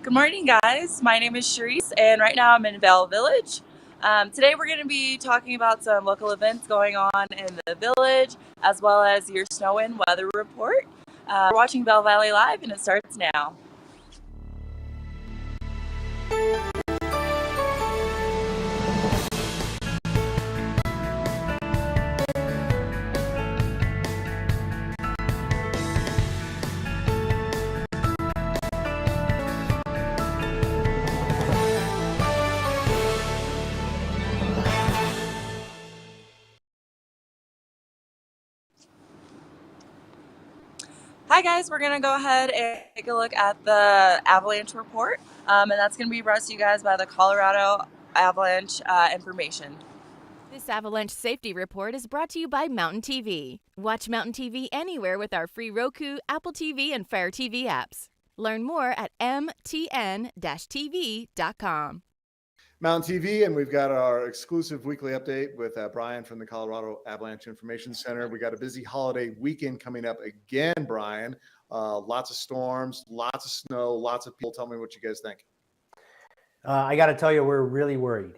Good morning, guys. My name is Sharice, and right now I'm in Vail Village. Today we're going to be talking about some local events going on in the village, as well as your snow and weather report. We're watching Vail Valley Live, and it starts now. Hi, guys. We're going to go ahead and take a look at the avalanche report, and that's going to be brought to you guys by the Colorado Avalanche Information. This avalanche safety report is brought to you by Mountain TV. Watch Mountain TV anywhere with our free Roku, Apple TV, and Fire TV apps. Learn more at mtn-tv.com. Mountain TV, and we've got our exclusive weekly update with Brian from the Colorado Avalanche Information Center. We got a busy holiday weekend coming up again, Brian. Lots of storms, lots of snow, lots of people. Tell me what you guys think. I got to tell you, we're really worried.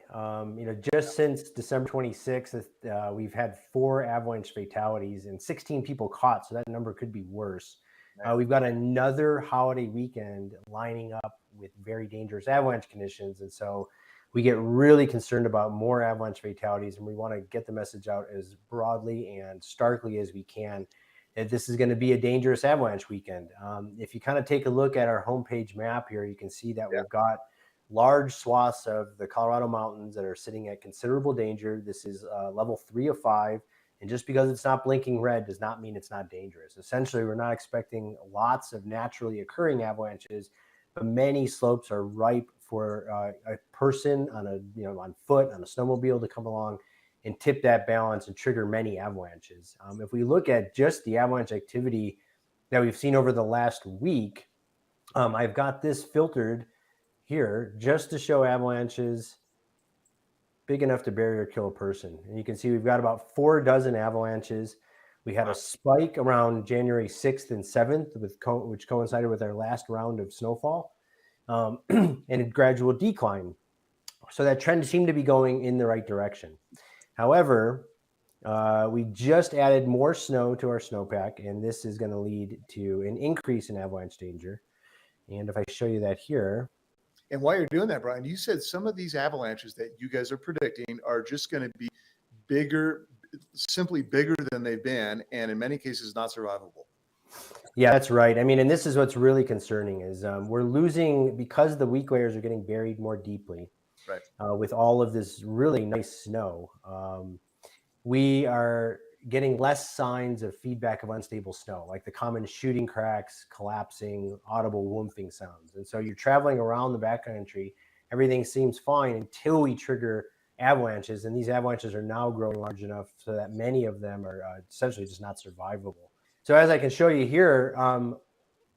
Just since December 26th, we've had 4 avalanche fatalities and 16 people caught, so that number could be worse. We've got another holiday weekend lining up with very dangerous avalanche conditions, and so we get really concerned about more avalanche fatalities, and we want to get the message out as broadly and starkly as we can that this is going to be a dangerous avalanche weekend. If you kind of take a look at our homepage map here, you can see that we've got large swaths of the Colorado mountains that are sitting at considerable danger. This is level 3 of 5. And just because it's not blinking red does not mean it's not dangerous. Essentially, we're not expecting lots of naturally occurring avalanches, but many slopes are ripe for a person on foot, on a snowmobile to come along and tip that balance and trigger many avalanches. If we look at just the avalanche activity that we've seen over the last week, I've got this filtered here just to show avalanches big enough to bury or kill a person. And you can see we've got about 4 dozen avalanches. We had a spike around January 6th and 7th, which coincided with our last round of snowfall, and a gradual decline. So that trend seemed to be going in the right direction. However, we just added more snow to our snowpack, and this is going to lead to an increase in avalanche danger. And if I show you that here. And while you're doing that, Brian, you said some of these avalanches that you guys are predicting are just going to be bigger, simply bigger than they've been, and in many cases not survivable. Yeah, that's right. I mean, and this is what's really concerning is we're losing, because the weak layers are getting buried more deeply, right? With all of this really nice snow, we are getting less signs of feedback of unstable snow, like the common shooting cracks, collapsing, audible whoomphing sounds. And so you're traveling around the backcountry, everything seems fine until we trigger avalanches. And these avalanches are now growing large enough so that many of them are essentially just not survivable. So as I can show you here,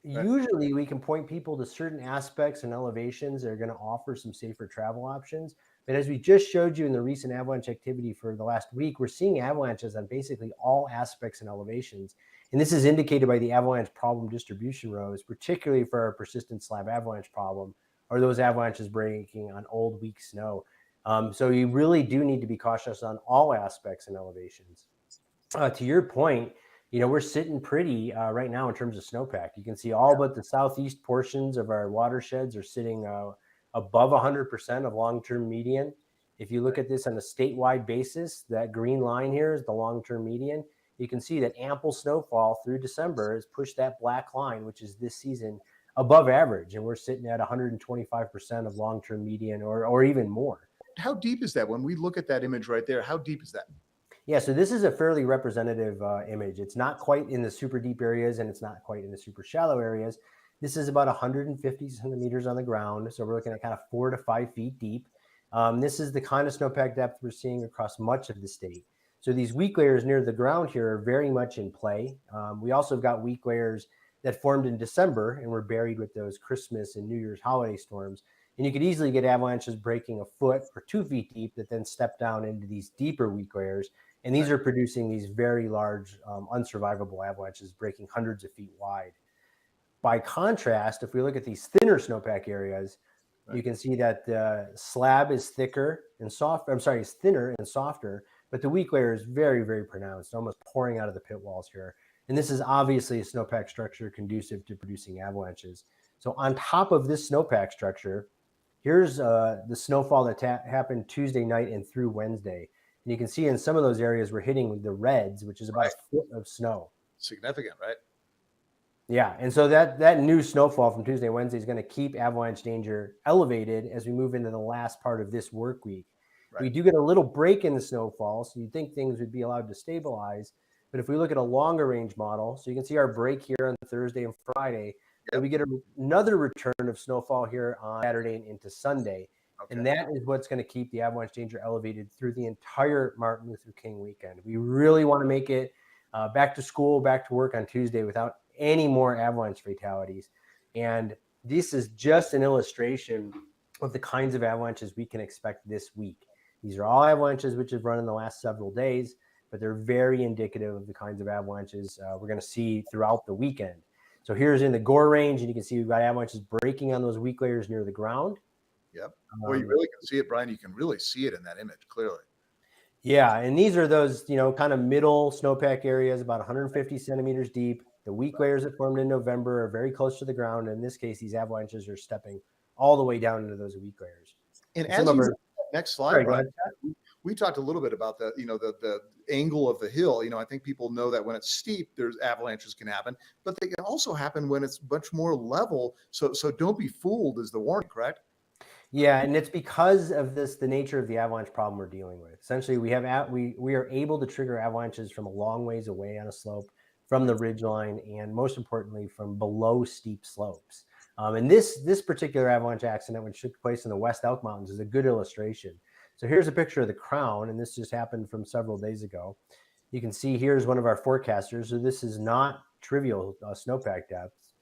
usually we can point people to certain aspects and elevations that are going to offer some safer travel options. But as we just showed you in the recent avalanche activity for the last week, we're seeing avalanches on basically all aspects and elevations. And this is indicated by the avalanche problem distribution rows, particularly for our persistent slab avalanche problem, or those avalanches breaking on old, weak snow. So you really do need to be cautious on all aspects and elevations. To your point, we're sitting pretty right now in terms of snowpack. You can see all but the southeast portions of our watersheds are sitting above 100% of long-term median. If you look at this on a statewide basis, that green line here is the long-term median. You can see that ample snowfall through December has pushed that black line, which is this season, above average. And we're sitting at 125% of long-term median or even more. How deep is that? When we look at that image right there, how deep is that? Yeah, so this is a fairly representative image. It's not quite in the super deep areas, and it's not quite in the super shallow areas. This is about 150 centimeters on the ground. So we're looking at kind of 4 to 5 feet deep. This is the kind of snowpack depth we're seeing across much of the state. So these weak layers near the ground here are very much in play. We also have got weak layers that formed in December and were buried with those Christmas and New Year's holiday storms. And you could easily get avalanches breaking 1 foot or 2 feet deep that then step down into these deeper weak layers. And these are producing these very large, unsurvivable avalanches breaking hundreds of feet wide. By contrast, if we look at these thinner snowpack areas, you can see that the slab is thicker and soft. I'm sorry, it's thinner and softer, but the weak layer is very, very pronounced, almost pouring out of the pit walls here. And this is obviously a snowpack structure conducive to producing avalanches. So on top of this snowpack structure, here's the snowfall that happened Tuesday night and through Wednesday. And you can see in some of those areas we're hitting the reds, which is about a foot of snow. Significant, right? Yeah, and so that new snowfall from Tuesday, Wednesday is going to keep avalanche danger elevated as we move into the last part of this work week. Right. We do get a little break in the snowfall, so you'd think things would be allowed to stabilize. But if we look at a longer range model, so you can see our break here on Thursday and Friday, and we get another return of snowfall here on Saturday and into Sunday. Okay. And that is what's going to keep the avalanche danger elevated through the entire Martin Luther King weekend. We really want to make it back to school, back to work on Tuesday without any more avalanche fatalities. And this is just an illustration of the kinds of avalanches we can expect this week. These are all avalanches which have run in the last several days, but they're very indicative of the kinds of avalanches we're going to see throughout the weekend. So here's in the Gore range, and you can see we've got avalanches breaking on those weak layers near the ground. Yep. Well, you really can see it, Brian. You can really see it in that image clearly. Yeah, and these are those, kind of middle snowpack areas, about 150 centimeters deep. The weak layers that formed in November are very close to the ground. In this case, these avalanches are stepping all the way down into those weak layers. And as next slide, Brian, we talked a little bit about the angle of the hill. I think people know that when it's steep, there's avalanches can happen, but they can also happen when it's much more level. So don't be fooled is the warning, correct? Yeah, and it's because of the nature of the avalanche problem we're dealing with. Essentially, we are able to trigger avalanches from a long ways away on a slope, from the ridge line, and most importantly, from below steep slopes. And this particular avalanche accident, which took place in the West Elk Mountains, is a good illustration. So here's a picture of the crown, and this just happened from several days ago. You can see here's one of our forecasters. So this is not trivial snowpack depths.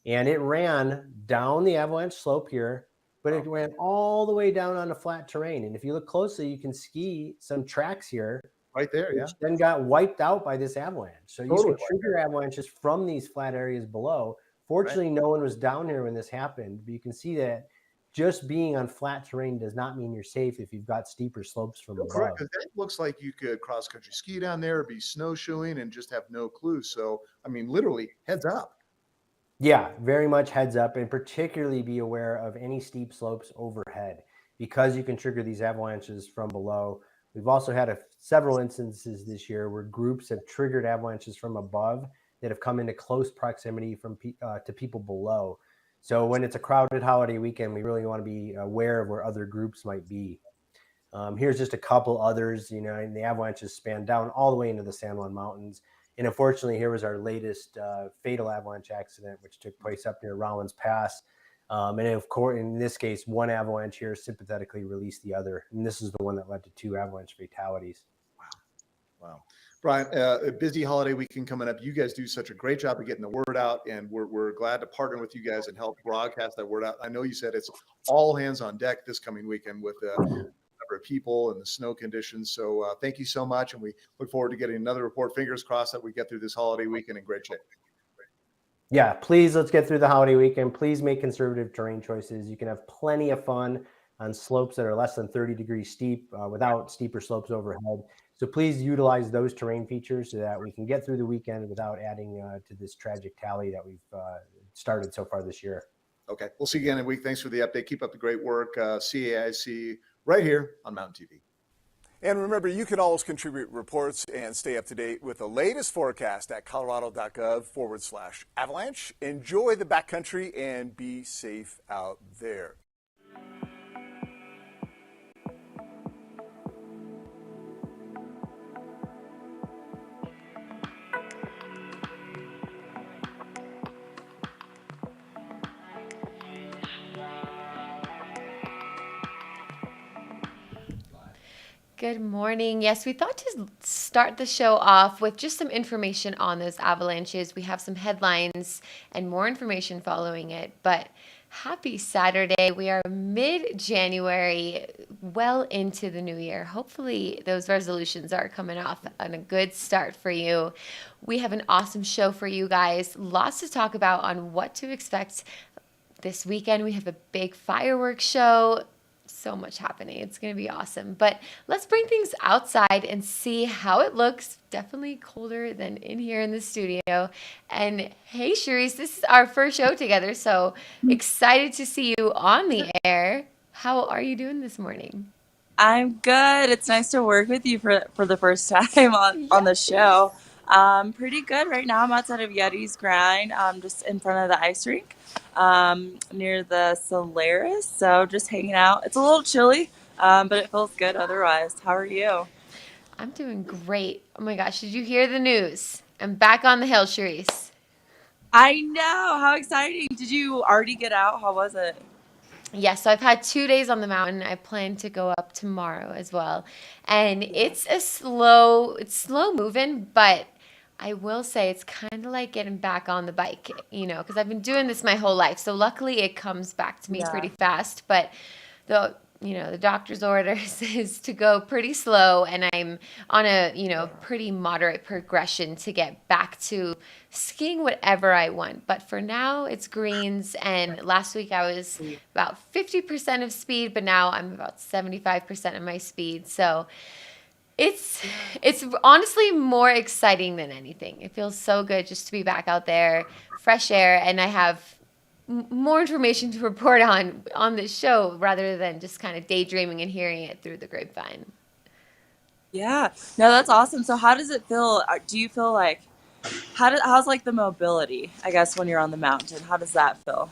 And it ran down the avalanche slope here, but it ran all the way down on the flat terrain. And if you look closely, you can see some tracks here. Right there, which then got wiped out by this avalanche. So you can trigger avalanches from these flat areas below. Fortunately, no one was down here when this happened, but you can see that just being on flat terrain does not mean you're safe if you've got steeper slopes from above. Correct. That looks like you could cross-country ski down there, be snowshoeing, and just have no clue. So, I mean, literally, heads up. Yeah, very much heads up, and particularly be aware of any steep slopes overhead because you can trigger these avalanches from below. We've also had several instances this year where groups have triggered avalanches from above that have come into close proximity to people below. So when it's a crowded holiday weekend, we really want to be aware of where other groups might be. Here's just a couple others, and the avalanches span down all the way into the San Juan Mountains. And unfortunately, here was our latest fatal avalanche accident, which took place up near Rollins Pass. And of course, in this case, one avalanche here sympathetically released the other. And this is the one that led to 2 avalanche fatalities. Wow. Brian, a busy holiday weekend coming up. You guys do such a great job of getting the word out, and we're glad to partner with you guys and help broadcast that word out. I know you said it's all hands on deck this coming weekend with the number of people and the snow conditions. So thank you so much, and we look forward to getting another report. Fingers crossed that we get through this holiday weekend in great shape. Yeah, please, let's get through the holiday weekend. Please make conservative terrain choices. You can have plenty of fun on slopes that are less than 30 degrees steep without steeper slopes overhead. So please utilize those terrain features so that we can get through the weekend without adding to this tragic tally that we've started so far this year. Okay, we'll see you again in a week. Thanks for the update. Keep up the great work. CAIC right here on Mountain TV. And remember, you can always contribute reports and stay up to date with the latest forecast at colorado.gov/avalanche. Enjoy the backcountry and be safe out there. Good morning. Yes, we thought to start the show off with just some information on those avalanches. We have some headlines and more information following it, but Happy Saturday. We are mid-January, well into the new year. Hopefully those resolutions are coming off on a good start for you. We have an awesome show for you guys. Lots to talk about on what to expect this weekend. We have a big fireworks show. So much happening. It's going to be awesome. But let's bring things outside and see how it looks. Definitely colder than in here in the studio. And hey, Cherise, this is our first show together. So excited to see you on the air. How are you doing this morning? I'm good. It's nice to work with you for the first time on the show. Pretty good right now. I'm outside of Yeti's Grind, just in front of the ice rink, near the Solaris. So just hanging out. It's a little chilly, but it feels good otherwise. How are you? I'm doing great. Oh my gosh, did you hear the news? I'm back on the hill, Cherise. I know. How exciting. Did you already get out? How was it? Yes, so I've had 2 days on the mountain. I plan to go up tomorrow as well. And it's slow moving, but I will say it's kind of like getting back on the bike, because I've been doing this my whole life. So luckily it comes back to me pretty fast, but the doctor's orders is to go pretty slow, and I'm on a, pretty moderate progression to get back to skiing whatever I want. But for now, it's greens, and last week I was about 50% of speed, but now I'm about 75% of my speed. So it's honestly more exciting than anything. It feels so good just to be back out there, fresh air, and I have more information to report on this show rather than just kind of daydreaming and hearing it through the grapevine. Yeah. No, that's awesome. So how does it feel? Do you feel like how's like the mobility, I guess, when you're on the mountain? How does that feel?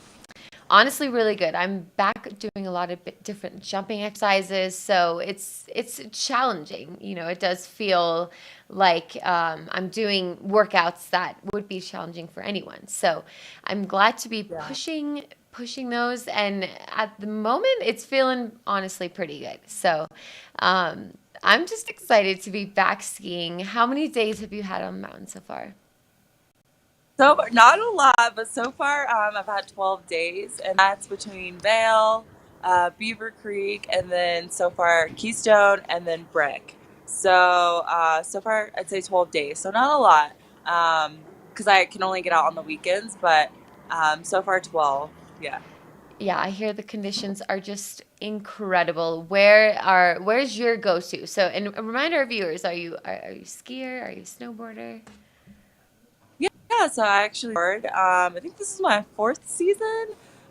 Honestly, really good. I'm back doing a lot of different jumping exercises, so it's challenging. It does feel like I'm doing workouts that would be challenging for anyone. So I'm glad to be pushing those, and at the moment, it's feeling honestly pretty good. So I'm just excited to be back skiing. How many days have you had on the mountain so far? So not a lot, but so far I've had 12 days, and that's between Vail, Beaver Creek, and then so far Keystone, and then Brick. So so far I'd say 12 days. So not a lot, because I can only get out on the weekends. But so far 12. Yeah. Yeah, I hear the conditions are just incredible. Where's your go-to? So, and a reminder of viewers: are you a skier? Are you a snowboarder? Yeah, so I actually snowboard. I think this is my 4th season.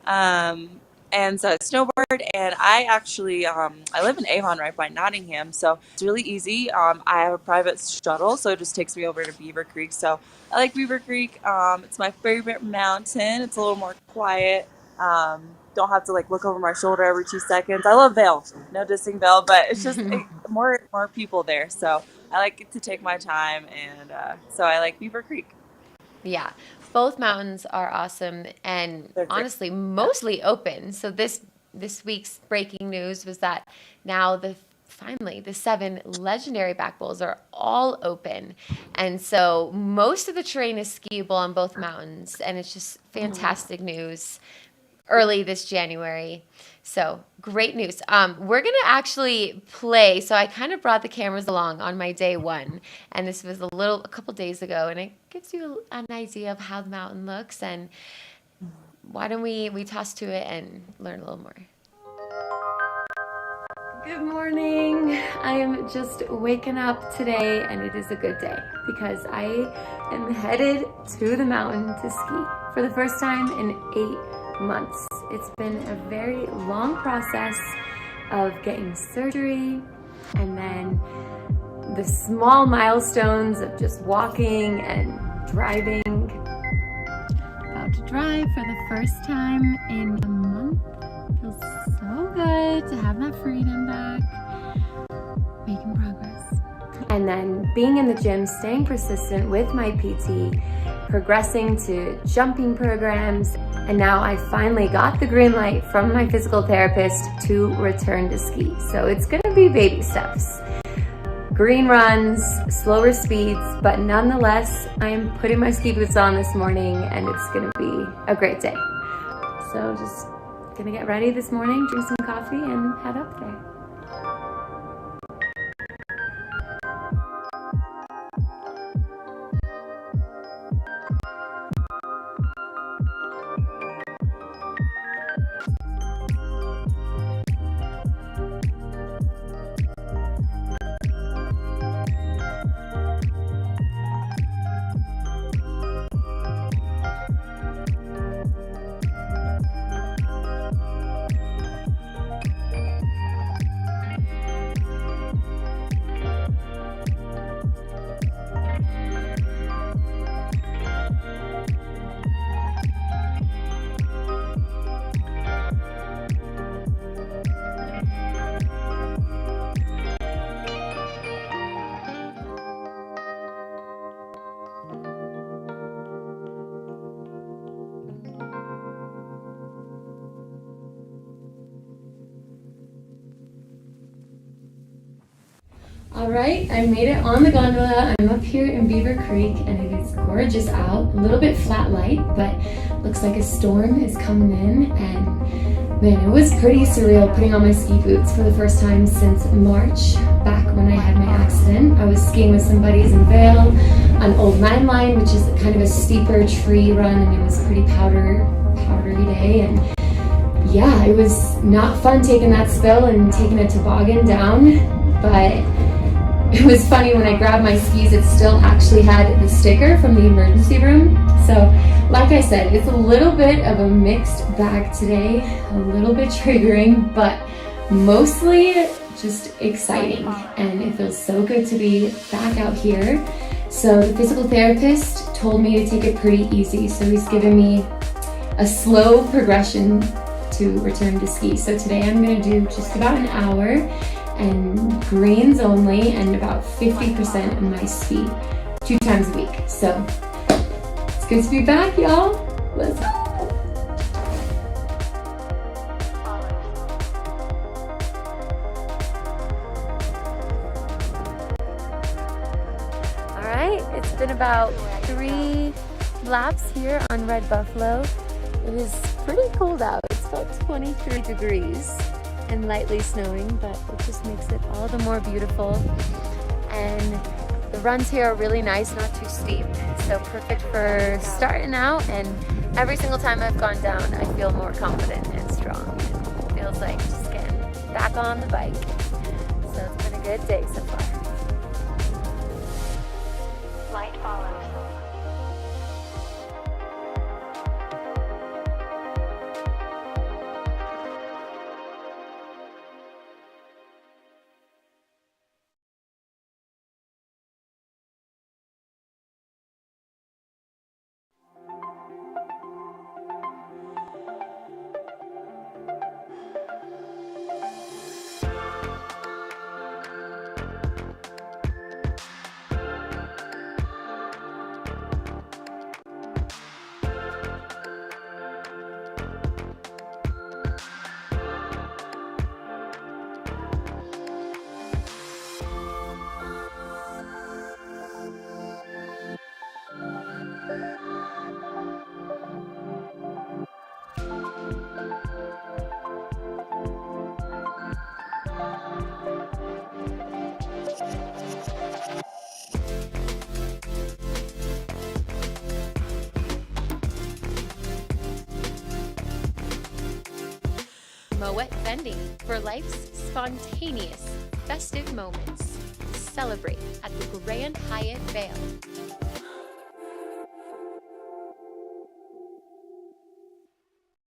And so I snowboard, and I actually I live in Avon right by Nottingham, so it's really easy. I have a private shuttle, so it just takes me over to Beaver Creek. So I like Beaver Creek. It's my favorite mountain. It's a little more quiet. Don't have to like look over my shoulder every 2 seconds. I love Vail. No dissing Vail, but it's just more people there. So I like to take my time, and so I like Beaver Creek. Yeah, both mountains are awesome and They're great. honestly mostly open. So this week's breaking news was that now finally the 7 legendary back bowls are all open, and so most of the terrain is skiable on both mountains, and it's just fantastic news early this January. So great news. We're going to actually play. So I kind of brought the cameras along on my day 1, and this was a couple days ago, and it gives you an idea of how the mountain looks. And why don't we toss to it and learn a little more. Good morning. I am just waking up today, and it is a good day because I am headed to the mountain to ski for the first time in 8 months. It's been a very long process of getting surgery, and then the small milestones of just walking and driving. About to drive for the first time in a month. Feels so good to have that freedom back. Making progress. And then being in the gym, staying persistent with my PT, progressing to jumping programs, and now I finally got the green light from my physical therapist to return to ski. So it's gonna be baby steps. Green runs, slower speeds, but nonetheless, I'm putting my ski boots on this morning, and it's gonna be a great day. So just gonna get ready this morning, drink some coffee, and head up there. All right, I made it on the gondola. I'm up here in Beaver Creek and it is gorgeous out. A little bit flat light, but looks like a storm is coming in. And man, it was pretty surreal putting on my ski boots for the first time since March, back when I had my accident. I was skiing with some buddies in Vail on Old Nine Line, which is kind of a steeper tree run, and it was a pretty powdery day. And yeah, it was not fun taking that spill and taking a toboggan down, but it was funny when I grabbed my skis, it still actually had the sticker from the emergency room. So like I said, it's a little bit of a mixed bag today, a little bit triggering, but mostly just exciting. And it feels so good to be back out here. So the physical therapist told me to take it pretty easy. So he's given me a slow progression to return to ski. So today I'm gonna do just about an hour and greens only, and about 50% of my speed 2 times a week. So it's good to be back, y'all. Let's go. All right, it's been about 3 laps here on Red Buffalo. It is pretty cold out. It's about 23 degrees. And lightly snowing, but it just makes it all the more beautiful. And the runs here are really nice, not too steep, so perfect for starting out. And every single time I've gone down, I feel more confident and strong. It feels like just getting back on the bike. So it's been a good day so far. Light follows. Moet Vending for life's spontaneous, festive moments. Celebrate at the Grand Hyatt Vail.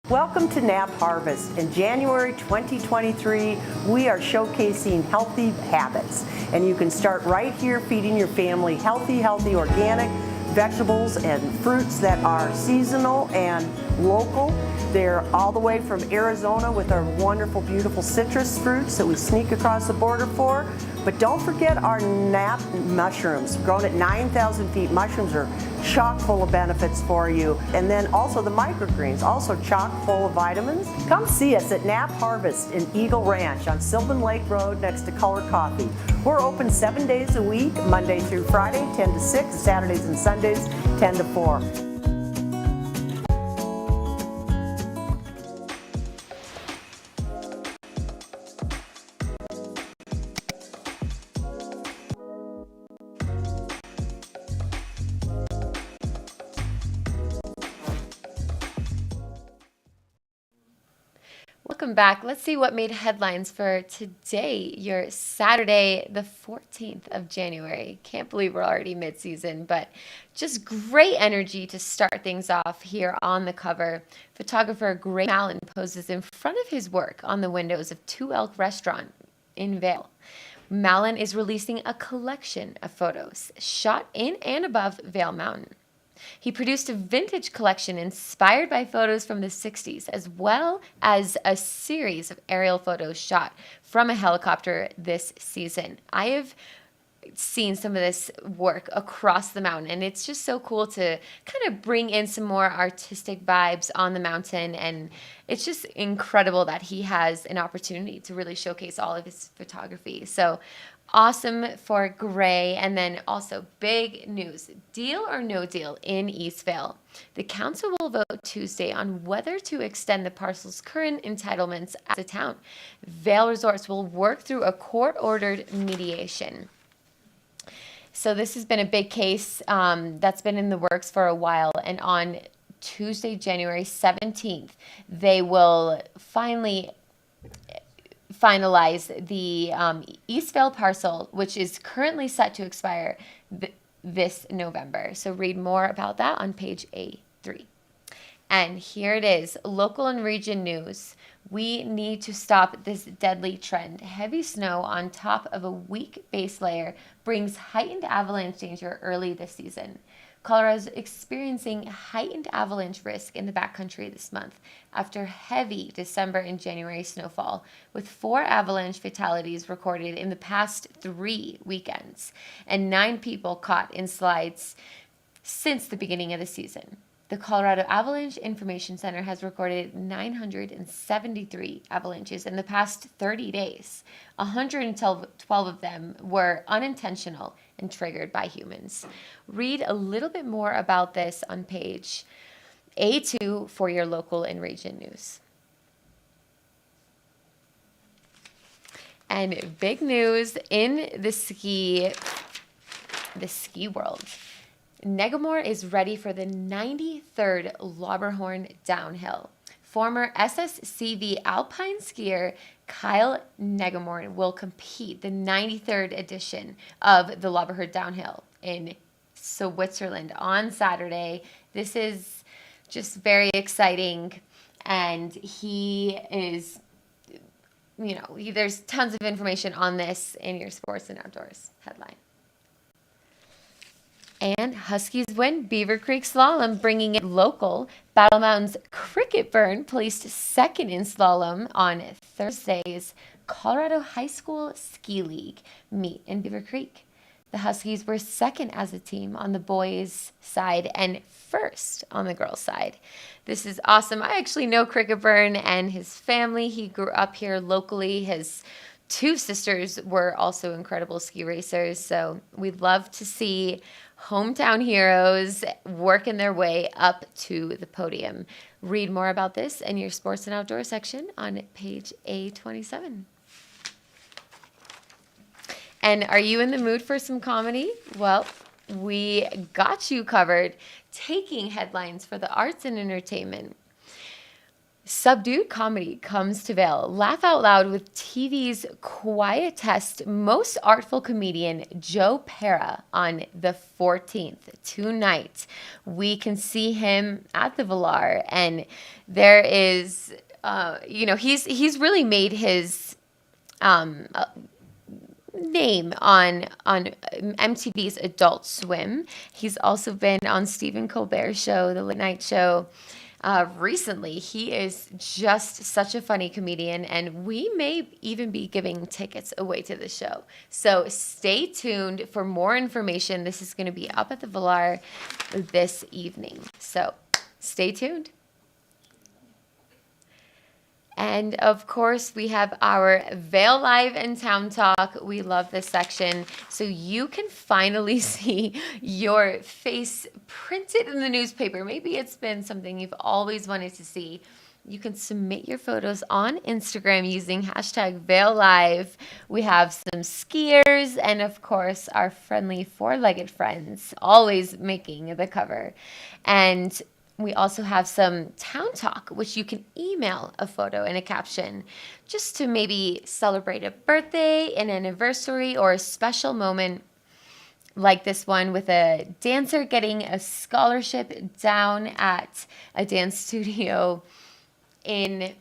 Welcome to Nap Harvest. In January 2023, we are showcasing healthy habits. And you can start right here feeding your family healthy organic vegetables and fruits that are seasonal and local. They're all the way from Arizona with our wonderful, beautiful citrus fruits that we sneak across the border for. But don't forget our nap mushrooms, grown at 9,000 feet. Mushrooms are chock full of benefits for you. And then also the microgreens, also chock full of vitamins. Come see us at Nap Harvest in Eagle Ranch on Sylvan Lake Road next to Color Coffee. We're open 7 days a week, Monday through Friday, 10 to 6, Saturdays and Sundays, 10 to 4. Welcome back. Let's see what made headlines for today, your Saturday, the 14th of January. Can't believe we're already mid-season, but just great energy to start things off here on the cover. Photographer Gray Mallon poses in front of his work on the windows of Two Elk Restaurant in Vail. Mallon is releasing a collection of photos shot in and above Vail Mountain. He produced a vintage collection inspired by photos from the 60s, as well as a series of aerial photos shot from a helicopter this season. I have seen some of this work across the mountain, and it's just so cool to kind of bring in some more artistic vibes on the mountain, and it's just incredible that he has an opportunity to really showcase all of his photography. So awesome for Gray. And then also big news, deal or no deal in East Vail. The council will vote Tuesday on whether to extend the parcel's current entitlements as a town. Vail Resorts will work through a court-ordered mediation. So this has been a big case that's been in the works for a while, and on Tuesday, January 17th, they will finally finalize the East Vail parcel, which is currently set to expire this November. So read more about that on page A3. And here it is, local and region news. We need to stop this deadly trend. Heavy snow on top of a weak base layer brings heightened avalanche danger early this season. Colorado's experiencing heightened avalanche risk in the backcountry this month after heavy December and January snowfall, with 4 avalanche fatalities recorded in the past 3 weekends and 9 people caught in slides since the beginning of the season. The Colorado Avalanche Information Center has recorded 973 avalanches in the past 30 days. 112 of them were unintentional and triggered by humans. Read a little bit more about this on page A2 for your local and region news. And big news in the ski world. Negamore is ready for the 93rd Lauberhorn Downhill. Former SSCV alpine skier Kyle Negamore will compete the 93rd edition of the Lauberhorn Downhill in Switzerland on Saturday. This is just very exciting, and he is, there's tons of information on this in your Sports and Outdoors headline. And Huskies win Beaver Creek Slalom, bringing it local. Battle Mountain's Cricket Burn placed second in slalom on Thursday's Colorado High School Ski League meet in Beaver Creek. The Huskies were second as a team on the boys' side and first on the girls' side. This is awesome. I actually know Cricket Burn and his family. He grew up here locally. His 2 sisters were also incredible ski racers. So we'd love to see hometown heroes working their way up to the podium. Read more about this in your Sports and Outdoors section on page A27. And are you in the mood for some comedy? Well, we got you covered, taking headlines for the arts and entertainment. Subdued comedy comes to Vail. Laugh out loud with TV's quietest, most artful comedian, Joe Pera, on the 14th. Tonight, we can see him at the Villar, and there is, he's really made his name on MTV's Adult Swim. He's also been on Stephen Colbert's show, The Late Night Show. Recently, he is just such a funny comedian, and we may even be giving tickets away to the show. So stay tuned for more information. This is going to be up at the Villar this evening. So stay tuned. And of course, we have our Vail Live and Town Talk. We love this section. So you can finally see your face printed in the newspaper. Maybe it's been something you've always wanted to see. You can submit your photos on Instagram using hashtag Vail Live. We have some skiers and, of course, our friendly four-legged friends always making the cover. And we also have some town talk, which you can email a photo and a caption just to maybe celebrate a birthday, an anniversary, or a special moment like this one with a dancer getting a scholarship down at a dance studio in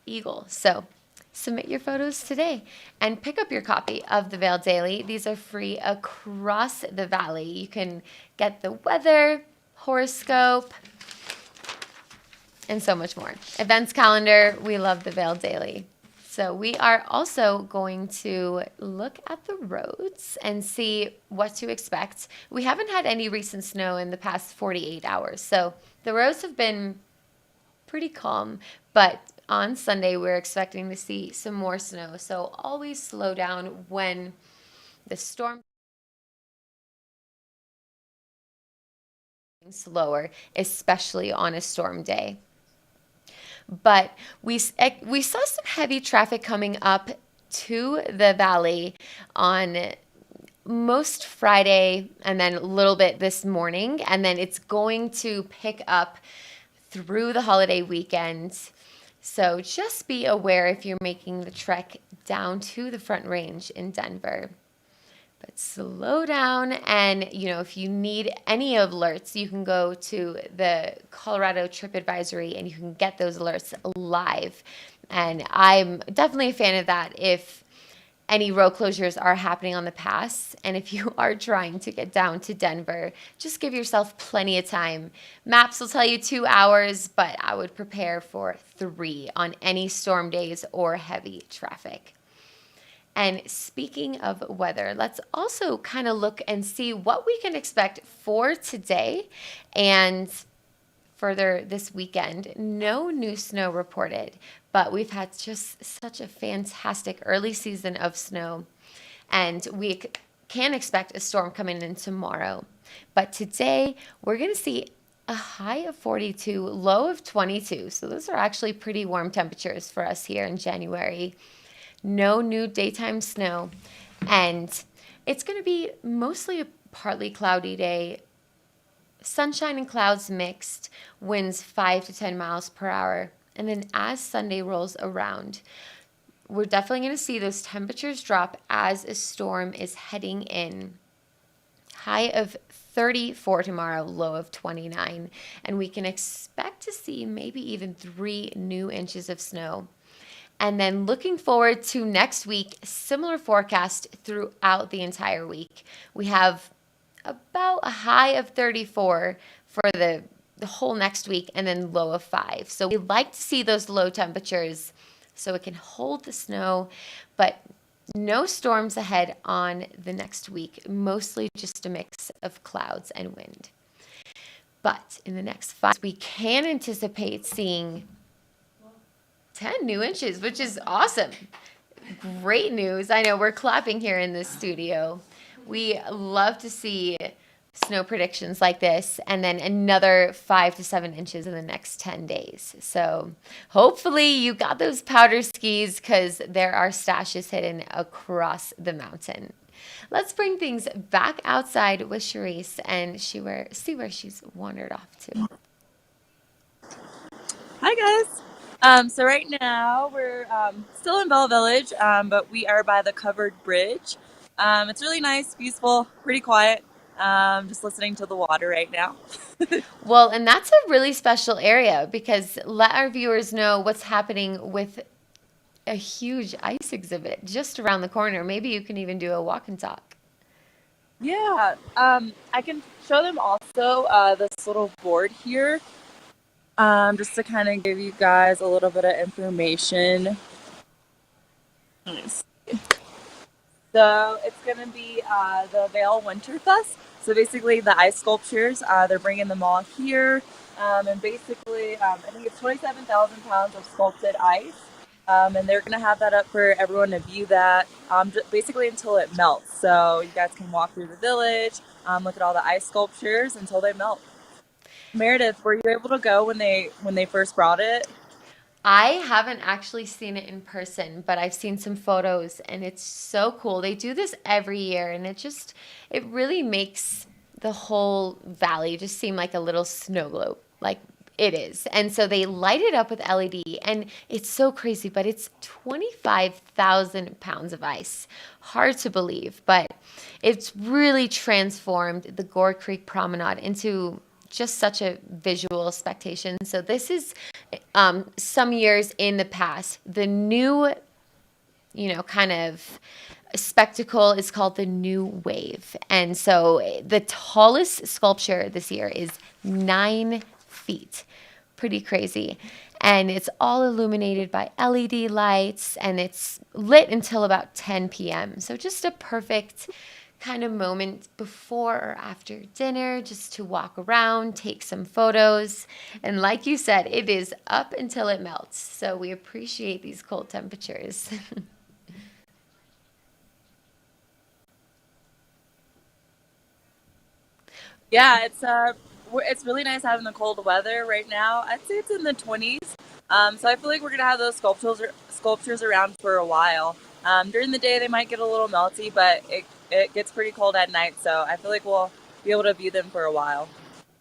Eagle. So submit your photos today and pick up your copy of the Vail Daily. These are free across the valley. You can get the weather, horoscope, and so much more. Events calendar, we love the Vail Daily. So we are also going to look at the roads and see what to expect. We haven't had any recent snow in the past 48 hours. So the roads have been pretty calm, but on Sunday we're expecting to see some more snow. So always slow down when the storm is slower, especially on a storm day. But we saw some heavy traffic coming up to the valley on most Friday and then a little bit this morning, and then it's going to pick up through the holiday weekend. So just be aware if you're making the trek down to the Front Range in Denver. But slow down, and if you need any alerts, you can go to the Colorado Trip Advisory and you can get those alerts live. And I'm definitely a fan of that if any road closures are happening on the pass. And if you are trying to get down to Denver, just give yourself plenty of time. Maps will tell you 2 hours, but I would prepare for 3 on any storm days or heavy traffic. And speaking of weather, let's also kind of look and see what we can expect for today and further this weekend. No new snow reported, but we've had just such a fantastic early season of snow, and we can expect a storm coming in tomorrow. But today we're going to see a high of 42, low of 22. So those are actually pretty warm temperatures for us here in January. No new daytime snow, and it's going to be mostly a partly cloudy day. Sunshine and clouds mixed, winds 5 to 10 miles per hour. And then as Sunday rolls around, we're definitely going to see those temperatures drop as a storm is heading in. High of 34 tomorrow, low of 29. And we can expect to see maybe even 3 new inches of snow. And then looking forward to next week, similar forecast throughout the entire week. We have about a high of 34 for the whole next week, and then low of 5. So we like to see those low temperatures so it can hold the snow, but no storms ahead on the next week, mostly just a mix of clouds and wind. But in the next 5, we can anticipate seeing 10 new inches, which is awesome. Great news. I know we're clapping here in this studio. We love to see snow predictions like this, and then another 5 to 7 inches in the next 10 days. So hopefully you got those powder skis, because there are stashes hidden across the mountain. Let's bring things back outside with Charisse and see where she's wandered off to. Hi guys. So right now we're still in Vail Village, but we are by the covered bridge. It's really nice, peaceful, pretty quiet. Just listening to the water right now. Well, and that's a really special area, because let our viewers know what's happening with a huge ice exhibit just around the corner. Maybe you can even do a walk and talk. Yeah, I can show them also this little board here, just to kind of give you guys a little bit of information. Let me see. So it's going to be the Vail Winterfest. So basically the ice sculptures, they're bringing them all here. And basically, I think it's 27,000 pounds of sculpted ice. And they're going to have that up for everyone to view that basically until it melts. So you guys can walk through the village, look at all the ice sculptures until they melt. Meredith, were you able to go when they first brought it? I haven't actually seen it in person, but I've seen some photos, and it's so cool. They do this every year, and it really makes the whole valley just seem like a little snow globe, like it is. And so they light it up with LED, and it's so crazy, but it's 25,000 pounds of ice. Hard to believe, but it's really transformed the Gore Creek Promenade into just such a visual spectacle. So this is some years in the past. The new, kind of spectacle is called the New Wave. And so the tallest sculpture this year is 9 feet. Pretty crazy. And it's all illuminated by LED lights, and it's lit until about 10 p.m. So just a perfect kind of moment before or after dinner, just to walk around, take some photos. And like you said, it is up until it melts. So we appreciate these cold temperatures. Yeah, it's really nice having the cold weather right now. I'd say it's in the 20s. So I feel like we're gonna have those sculptures around for a while. During the day they might get a little melty, but it gets pretty cold at night. So I feel like we'll be able to view them for a while.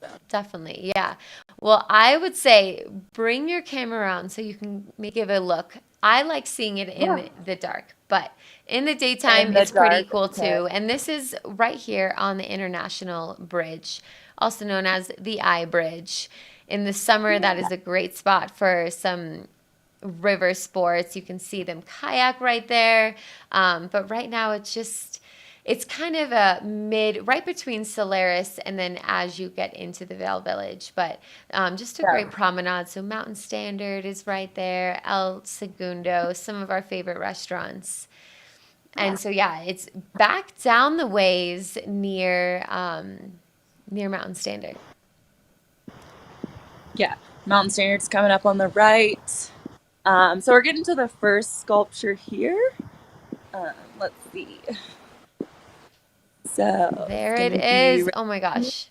So. Definitely, yeah. Well, I would say bring your camera around so you can give it a look. I like seeing it in the dark, but in the daytime, it's pretty cool too. And this is right here on the International Bridge, also known as the I Bridge. In the summer, that is a great spot for some river sports. You can see them kayak right there. But right now, it's kind of right between Solaris and then as you get into the Vail Village. But just a great promenade. So Mountain Standard is right there, El Segundo, some of our favorite restaurants. And so, yeah, it's back down the ways near Mountain Standard. Yeah, Mountain Standard's coming up on the right. So we're getting to the first sculpture here. Let's see. So there it is. Oh my gosh.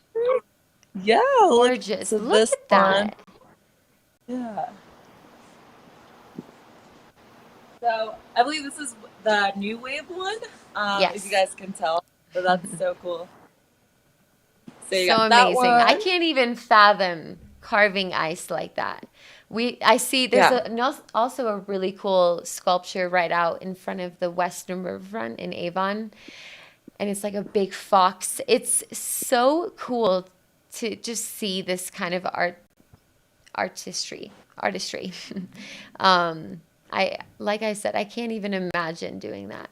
Yeah, gorgeous. Look at that. Yeah. So I believe this is the New Wave one. Yes. If you guys can tell. So that's so cool. So you got that amazing. one. I can't even fathom carving ice like that. I see there's also a really cool sculpture right out in front of the Western Riverfront in Avon. And it's like a big fox. It's so cool to just see this kind of artistry. Like I said, I can't even imagine doing that.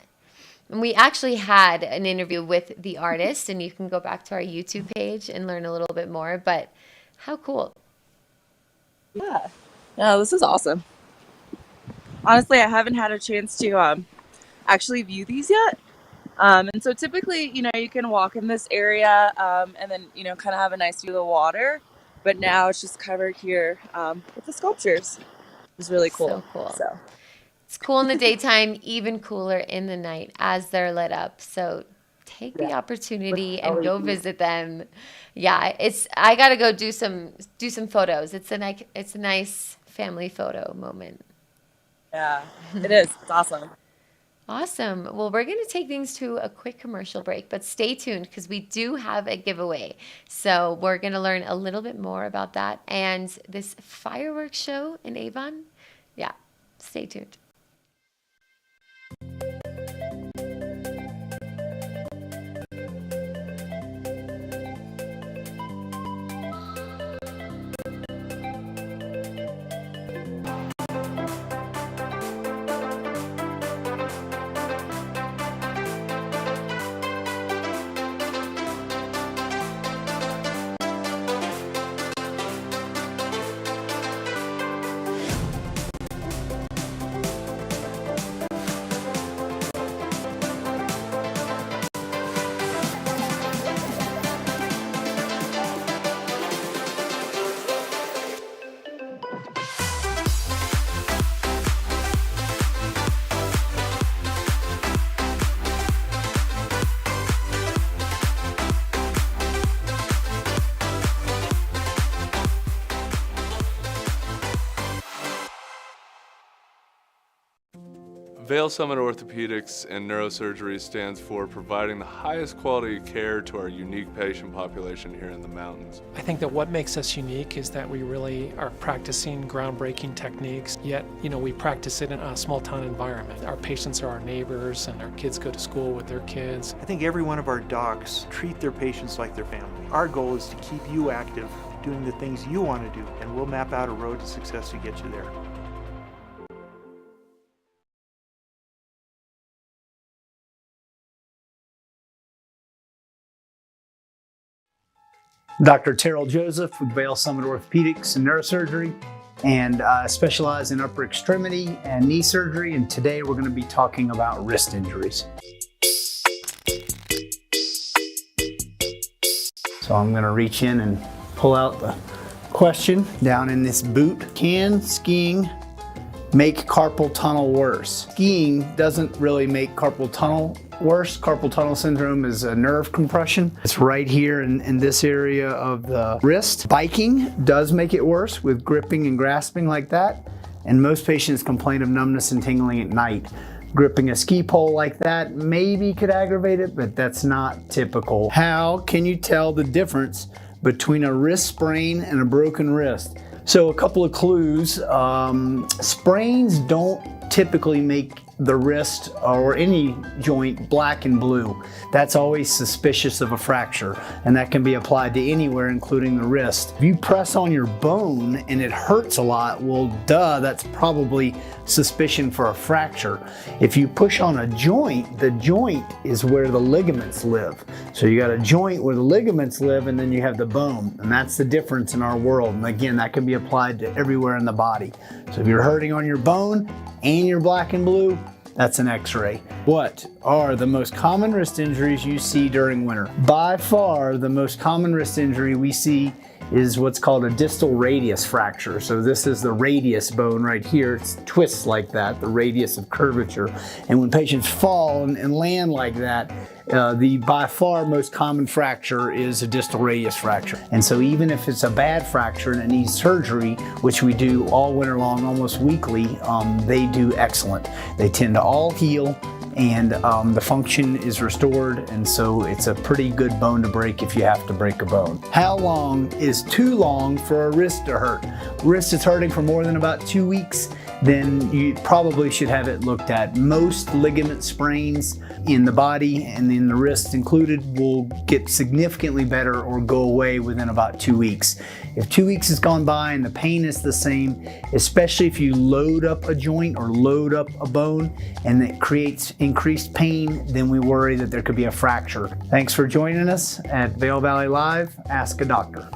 And we actually had an interview with the artist, and you can go back to our YouTube page and learn a little bit more. But how cool. Yeah. No, this is awesome. Honestly, I haven't had a chance to actually view these yet. And so typically, you can walk in this area and then, kind of have a nice view of the water. But now it's just covered here with the sculptures. It's really cool. So cool. It's cool in the daytime, even cooler in the night as they're lit up. So take the opportunity and go visit them. Yeah, I got to go do some photos. It's a nice family photo moment. Yeah, it is. It's awesome. Awesome. Well, we're going to take things to a quick commercial break, but stay tuned because we do have a giveaway. So we're going to learn a little bit more about that and this fireworks show in Avon. Yeah, stay tuned. Vail Summit Orthopedics and Neurosurgery stands for providing the highest quality care to our unique patient population here in the mountains. I think that what makes us unique is that we really are practicing groundbreaking techniques, yet, we practice it in a small town environment. Our patients are our neighbors and our kids go to school with their kids. I think every one of our docs treat their patients like their family. Our goal is to keep you active, doing the things you want to do, and we'll map out a road to success to get you there. Dr. Terrell Joseph with Vail Summit Orthopedics and Neurosurgery, and specialize in upper extremity and knee surgery. And today we're going to be talking about wrist injuries. So I'm going to reach in and pull out the question down in this boot. Can skiing make carpal tunnel worse? Skiing doesn't really make carpal tunnel worse. Carpal tunnel syndrome is a nerve compression. It's right here in this area of the wrist. Biking does make it worse with gripping and grasping like that. And most patients complain of numbness and tingling at night. Gripping a ski pole like that maybe could aggravate it, but that's not typical. How can you tell the difference between a wrist sprain and a broken wrist? So a couple of clues. Sprains don't typically make the wrist or any joint black and blue. That's always suspicious of a fracture, and that can be applied to anywhere, including the wrist. If you press on your bone and it hurts a lot, well, duh, that's probably suspicion for a fracture. If you push on a joint, the joint is where the ligaments live. So you got a joint where the ligaments live, and then you have the bone, and that's the difference in our world. And again, that can be applied to everywhere in the body. So if you're hurting on your bone and you're black and blue, that's an x-ray. What are the most common wrist injuries you see during winter? By far, the most common wrist injury we see is what's called a distal radius fracture. So this is the radius bone right here. It twists like that, the radius of curvature. And when patients fall and land like that, the by far most common fracture is a distal radius fracture. And so even if it's a bad fracture and it needs surgery, which we do all winter long, almost weekly, they do excellent. They tend to all heal, and the function is restored, and so it's a pretty good bone to break if you have to break a bone. How long is too long for a wrist to hurt? Wrist is hurting for more than about 2 weeks, then you probably should have it looked at. Most ligament sprains in the body and in the wrist included will get significantly better or go away within about 2 weeks. If 2 weeks has gone by and the pain is the same, especially if you load up a joint or load up a bone and it creates increased pain, then we worry that there could be a fracture. Thanks for joining us at Vail Valley Live, Ask a Doctor.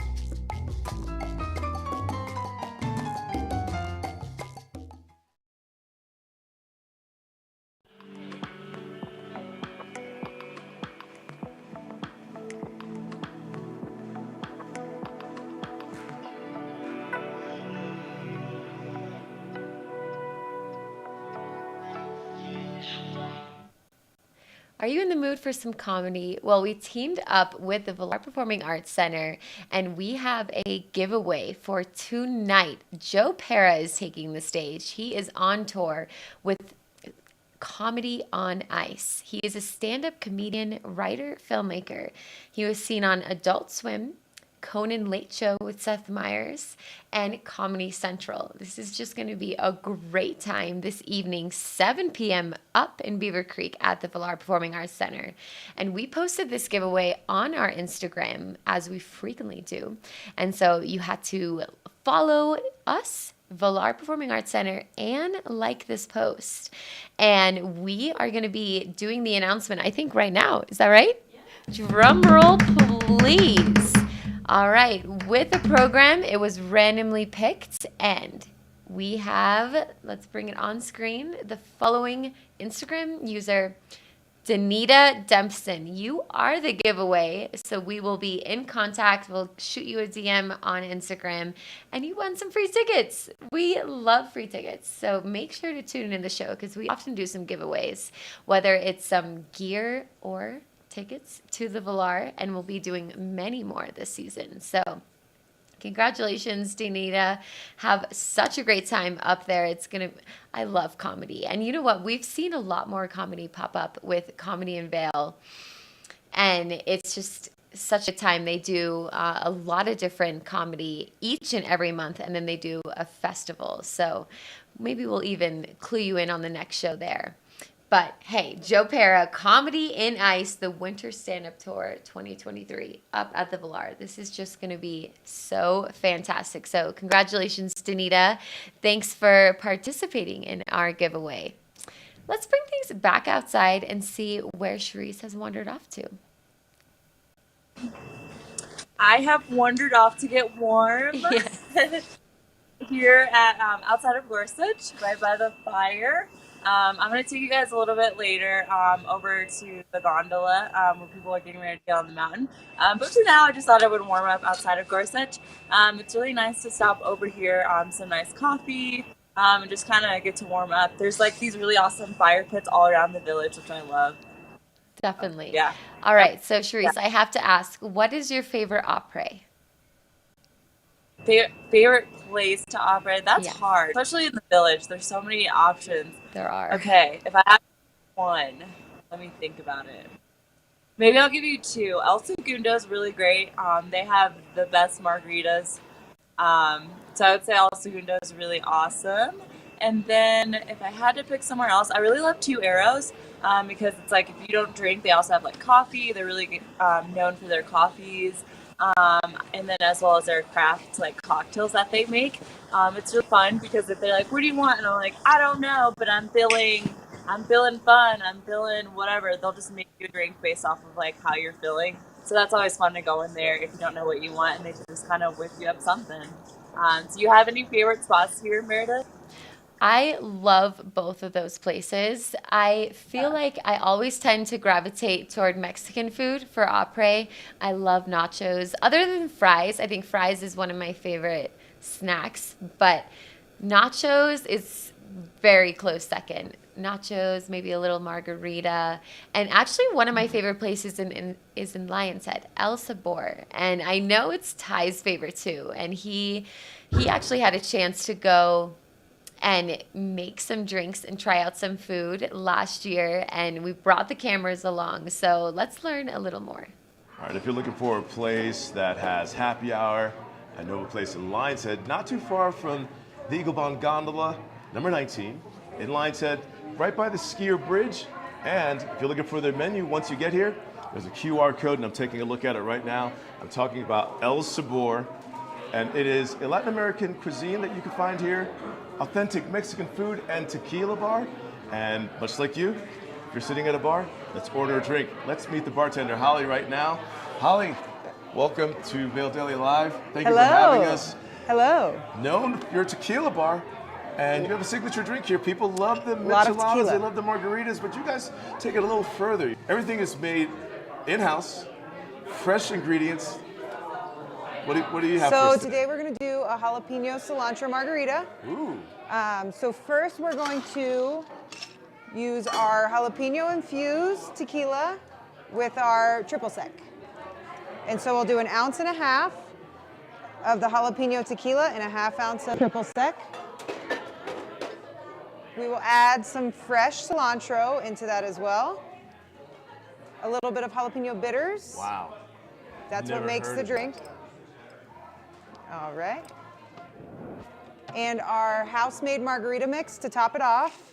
Are you in the mood for some comedy? Well, we teamed up with the Vail Performing Arts Center, and we have a giveaway for tonight. Joe Pera is taking the stage. He is on tour with Comedy on Ice. He is a stand-up comedian, writer, filmmaker. He was seen on Adult Swim, Conan Late Show with Seth Meyers, and Comedy Central. This is just going to be a great time this evening, 7 p.m. up in Beaver Creek at the Vail Performing Arts Center. And we posted this giveaway on our Instagram, as we frequently do. And so you had to follow us, Vail Performing Arts Center, and like this post. And we are going to be doing the announcement, I think, right now. Is that right? Yeah. Drum roll, please. All right, with the program, it was randomly picked, and we have, let's bring it on screen, the following Instagram user, Danita Dempson. You are the giveaway, so we will be in contact. We'll shoot you a DM on Instagram, and you won some free tickets. We love free tickets, so make sure to tune in the show because we often do some giveaways, whether it's some gear or tickets to the Vail, and we'll be doing many more this season. So Congratulations, Danita. Have such a great time up there. I love comedy. And you know what? We've seen a lot more comedy pop up with Comedy in Vail. And it's just such a time. They do a lot of different comedy each and every month, and then they do a festival. So maybe we'll even clue you in on the next show there. But hey, Joe Pera, Comedy in Ice, the Winter Stand-Up Tour 2023 up at the Villar. This is just going to be so fantastic. So congratulations, Danita. Thanks for participating in our giveaway. Let's bring things back outside and see where Charisse has wandered off to. I have wandered off to get warm. Yes. Here at outside of Gorsuch, right by the fire. I'm going to take you guys a little bit later over to the gondola where people are getting ready to get on the mountain. But for now, I just thought I would warm up outside of Gorsuch. It's really nice to stop over here, some nice coffee, and just kind of get to warm up. There's like these really awesome fire pits all around the village, which I love. Definitely. Yeah. All right. So, Charisse, I have to ask, what is your favorite opera? Favorite place to operate? That's Yes. hard, especially in the village. There's so many options. There are. Okay, if I have one, let me think about it. Maybe I'll give you two. El Segundo is really great. They have the best margaritas. So I would say El Segundo is really awesome. And then if I had to pick somewhere else, I really love Two Arrows because it's like if you don't drink, they also have like coffee. They're really known for their coffees. And then as well as their craft like cocktails that they make. It's really fun because if they're like, what do you want? And I'm like, I don't know, but I'm feeling fun. I'm feeling whatever. They'll just make you a drink based off of like how you're feeling. So that's always fun to go in there if you don't know what you want and they just kind of whip you up something. Do you have any favorite spots here, Meredith? I love both of those places. I feel like I always tend to gravitate toward Mexican food for opera. I love nachos. Other than fries, I think fries is one of my favorite snacks, but nachos is very close second. Nachos, maybe a little margarita. And actually one of my favorite places is in Lion's Head, El Sabor. And I know it's Ty's favorite too. And he actually had a chance to go and make some drinks and try out some food last year, and we brought the cameras along, so let's learn a little more. All right, if you're looking for a place that has happy hour, I know a place in Lion's Head, not too far from the Eaglebahn Gondola, number 19, in Lion's Head, right by the skier bridge. And if you're looking for their menu, once you get here, there's a QR code, and I'm taking a look at it right now. I'm talking about El Sabor, and it is a Latin American cuisine that you can find here. Authentic Mexican food and tequila bar. And much like you, if you're sitting at a bar, let's order a drink. Let's meet the bartender, Holly, right now. Holly, welcome to Vail Daily Live. Thank you for having us. Hello. Known, you're a tequila bar, and you have a signature drink here. People love the micheladas, they love the margaritas, but you guys take it a little further. Everything is made in-house, fresh ingredients. What do you have for us today? Today we're going to do a jalapeno cilantro margarita. Ooh. So first we're going to use our jalapeno infused tequila with our triple sec. And so we'll do 1.5 ounces of the jalapeno tequila and 1/2 ounce of triple sec. We will add some fresh cilantro into that as well. A little bit of jalapeno bitters. Wow. That's what makes the drink. All right. And our house-made margarita mix to top it off.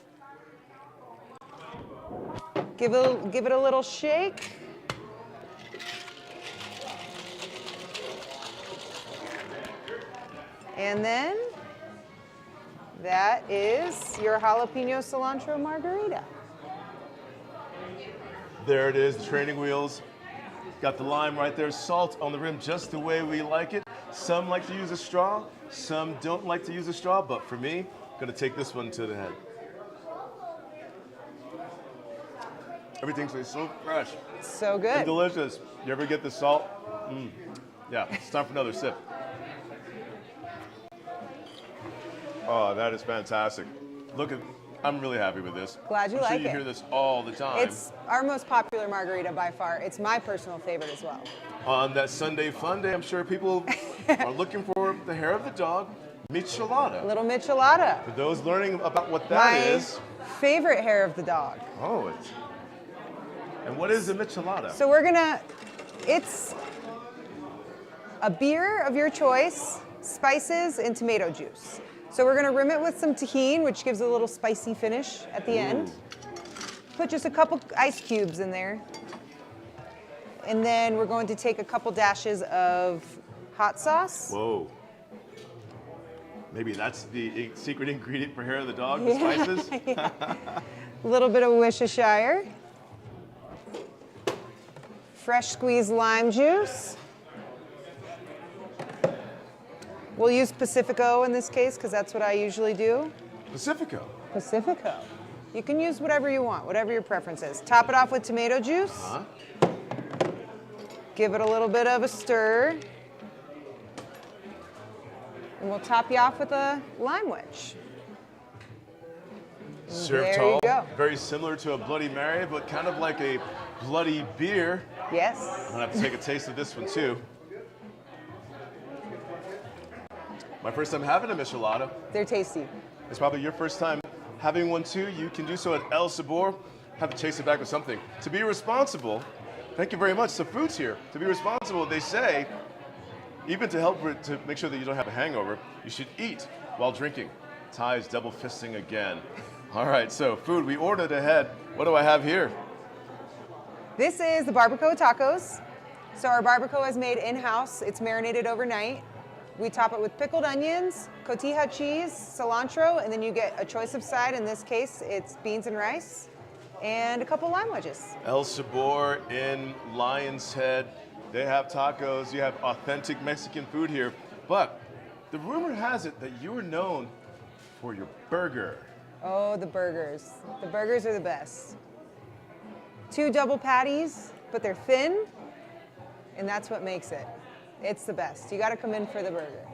Give it a little shake. And then that is your jalapeno cilantro margarita. There it is, the training wheels. Got the lime right there, salt on the rim just the way we like it. Some like to use a straw, some don't like to use a straw, but for me, I'm gonna take this one to the head. Everything's so fresh. So good. And delicious. You ever get the salt? Yeah, it's time for another sip. Oh, that is fantastic. Look at I'm really happy with this. Glad you I'm like sure you it. hear this all the time. It's our most popular margarita by far. It's my personal favorite as well. On that Sunday fun day, I'm sure people are looking for the hair of the dog, michelada. Little michelada. For those learning about what that is. My favorite hair of the dog. Oh, and what is a michelada? So it's a beer of your choice, spices, and tomato juice. So we're gonna rim it with some tahini, which gives a little spicy finish at the end. Put just a couple ice cubes in there. And then we're going to take a couple dashes of hot sauce. Whoa. Maybe that's the secret ingredient for hair of the dog, the spices? Yeah. A little bit of Worcestershire. Fresh squeezed lime juice. We'll use Pacifico in this case because that's what I usually do. Pacifico? Pacifico. You can use whatever you want, whatever your preference is. Top it off with tomato juice. Give it a little bit of a stir. And we'll top you off with a lime wedge. Served tall, very similar to a Bloody Mary, but kind of like a bloody beer. Yes. I'm gonna have to take a taste of this one too. My first time having a michelada. They're tasty. It's probably your first time having one too. You can do so at El Sabor. Have to chase it back with something. To be responsible, thank you very much. The food's here. To be responsible, they say, even to make sure that you don't have a hangover, you should eat while drinking. Ty is double fisting again. All right, so food, we ordered ahead. What do I have here? This is the barbacoa tacos. So our barbacoa is made in-house. It's marinated overnight. We top it with pickled onions, cotija cheese, cilantro, and then you get a choice of side. In this case, it's beans and rice, and a couple lime wedges. El Sabor in Lion's Head. They have tacos. You have authentic Mexican food here. But the rumor has it that you are known for your burger. Oh, the burgers. The burgers are the best. 2 double patties, but they're thin, and that's what makes it. It's the best. You got to come in for the burger.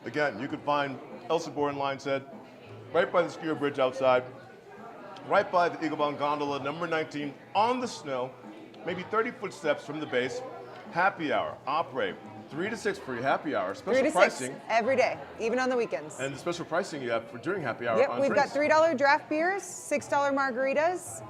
Again, you can find El Sabor in Lion's Head right by the skier bridge outside, right by the Eagle Bound Gondola, number 19, on the snow, maybe 30 footsteps from the base. Happy hour, operate, 3 to 6 for your happy hour. Special 3 to pricing. 6 every day, even on the weekends. And the special pricing you have for during happy hour Yep, on we've drinks. got $3 draft beers, $6 margaritas,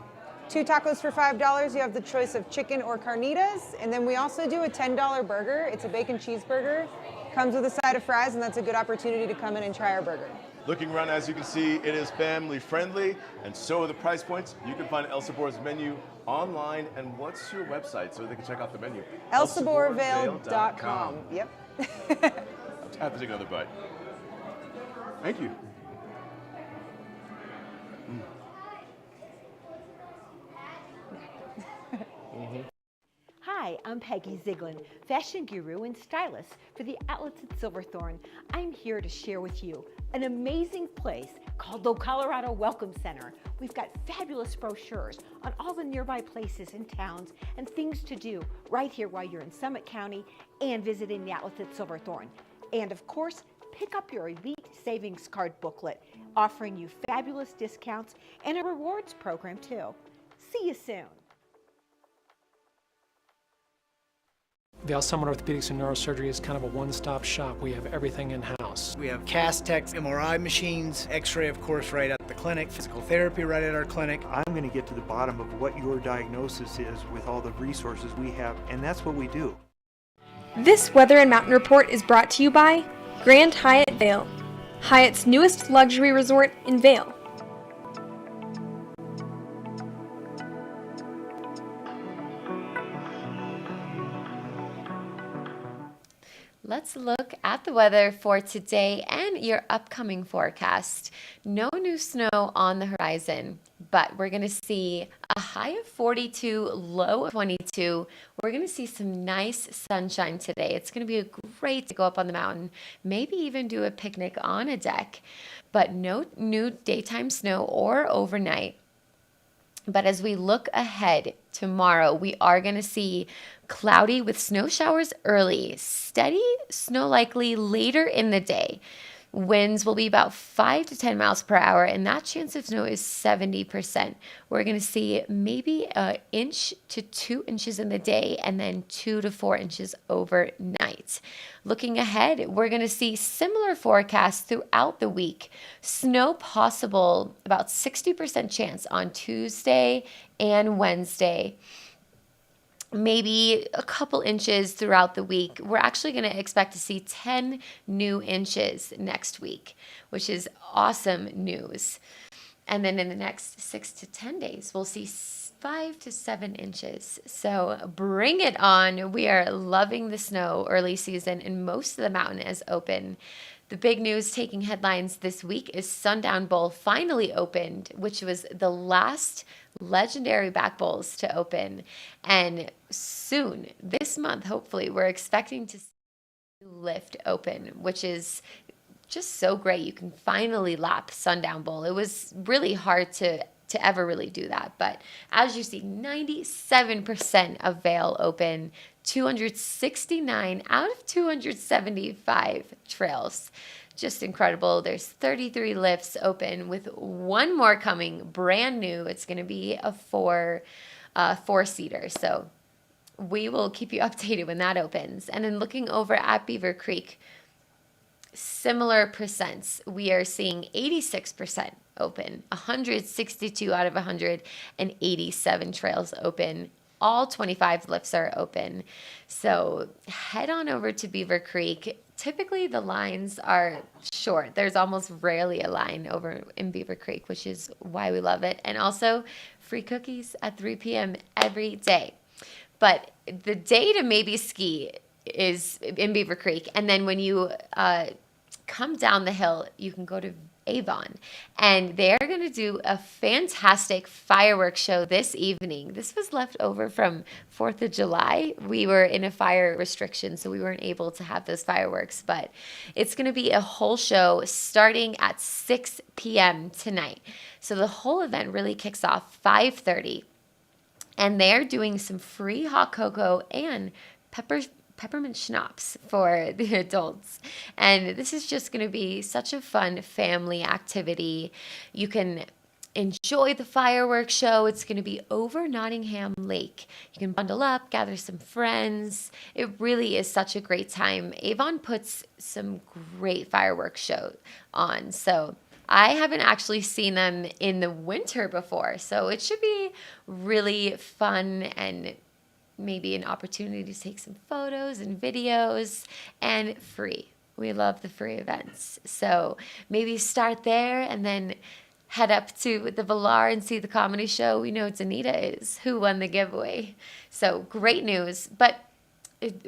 2 tacos for $5. You have the choice of chicken or carnitas. And then we also do a $10 burger. It's a bacon cheeseburger. Comes with a side of fries, and that's a good opportunity to come in and try our burger. Looking around, as you can see, it is family friendly, and so are the price points. You can find El Sabor's menu online. And what's your website so they can check out the menu? elsaborvail.com. Yep. I have to take another bite. Thank you. Hi, I'm Peggy Ziegler, fashion guru and stylist for the outlets at Silverthorne. I'm here to share with you an amazing place called the Colorado Welcome Center. We've got fabulous brochures on all the nearby places and towns and things to do right here while you're in Summit County and visiting the outlets at Silverthorne. And of course, pick up your Elite Savings Card booklet, offering you fabulous discounts and a rewards program too. See you soon. Vail Summit Orthopedics and Neurosurgery is kind of a one-stop shop. We have everything in-house. We have cast techs, MRI machines, x-ray of course right at the clinic, physical therapy right at our clinic. I'm going to get to the bottom of what your diagnosis is with all the resources we have, and that's what we do. This Weather and Mountain Report is brought to you by Grand Hyatt Vail, Hyatt's newest luxury resort in Vail. Let's look at the weather for today and your upcoming forecast. No new snow on the horizon, but we're going to see a high of 42, low of 22. We're going to see some nice sunshine today. It's going to be great to go up on the mountain, maybe even do a picnic on a deck, but no new daytime snow or overnight. But as we look ahead tomorrow, we are going to see cloudy with snow showers early, steady snow likely later in the day. Winds will be about 5 to 10 miles per hour, and that chance of snow is 70%. We're going to see maybe an inch to 2 inches in the day and then 2 to 4 inches overnight. Looking ahead, we're going to see similar forecasts throughout the week. Snow possible, about 60% chance on Tuesday and Wednesday. Maybe a couple inches throughout the week. We're actually going to expect to see 10 new inches next week, which is awesome news. And then in the next 6 to 10 days, we'll see 5 to 7 inches. So bring it on. We are loving the snow early season, and most of the mountain is open. The big news taking headlines this week is Sundown Bowl finally opened, which was the last legendary back bowls to open. And soon, this month, hopefully, we're expecting to see Lift open, which is just so great. You can finally lap Sundown Bowl. It was really hard to ever really do that. But as you see, 97% of Vail open, 269 out of 275 trails. Just incredible. There's 33 lifts open with one more coming, brand new. It's going to be a four-seater. So we will keep you updated when that opens. And then looking over at Beaver Creek, similar percents. We are seeing 86% open, 162 out of 187 trails open. All 25 lifts are open. So head on over to Beaver Creek. Typically the lines are short. There's almost rarely a line over in Beaver Creek, which is why we love it. And also free cookies at 3 p.m. every day. But the day to maybe ski is in Beaver Creek. And then when you come down the hill, you can go to Avon, and they're going to do a fantastic fireworks show this evening. This was left over from 4th of July. We were in a fire restriction, so we weren't able to have those fireworks, but it's going to be a whole show starting at 6 p.m. tonight. So the whole event really kicks off 5:30, and they're doing some free hot cocoa and peppermint schnapps for the adults. And this is just going to be such a fun family activity. You can enjoy the fireworks show. It's going to be over Nottingham Lake. You can bundle up, gather some friends. It really is such a great time. Avon puts some great fireworks show on. So I haven't actually seen them in the winter before. So it should be really fun and maybe an opportunity to take some photos and videos, and free. We love the free events. So maybe start there and then head up to the Villar and see the comedy show. We know Danita is who won the giveaway. So great news. But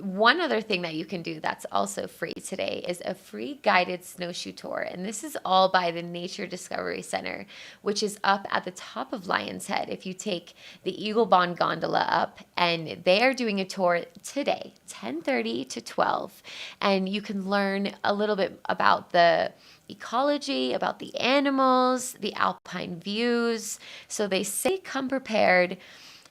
one other thing that you can do that's also free today is a free guided snowshoe tour. And this is all by the Nature Discovery Center, which is up at the top of Lion's Head. If you take the Eagle Bond gondola up, and they are doing a tour today, 10:30 to 12. And you can learn a little bit about the ecology, about the animals, the alpine views. So they say come prepared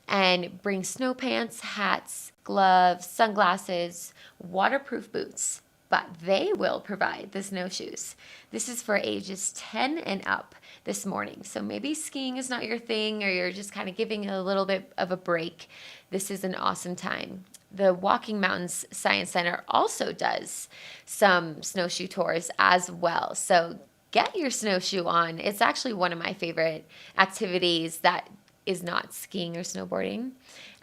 and bring snow pants, hats, gloves, sunglasses, waterproof boots, but they will provide the snowshoes. This is for ages 10 and up this morning. So maybe skiing is not your thing, or you're just kind of giving a little bit of a break. This is an awesome time. The Walking Mountains Science Center also does some snowshoe tours as well. So get your snowshoe on. It's actually one of my favorite activities that is not skiing or snowboarding.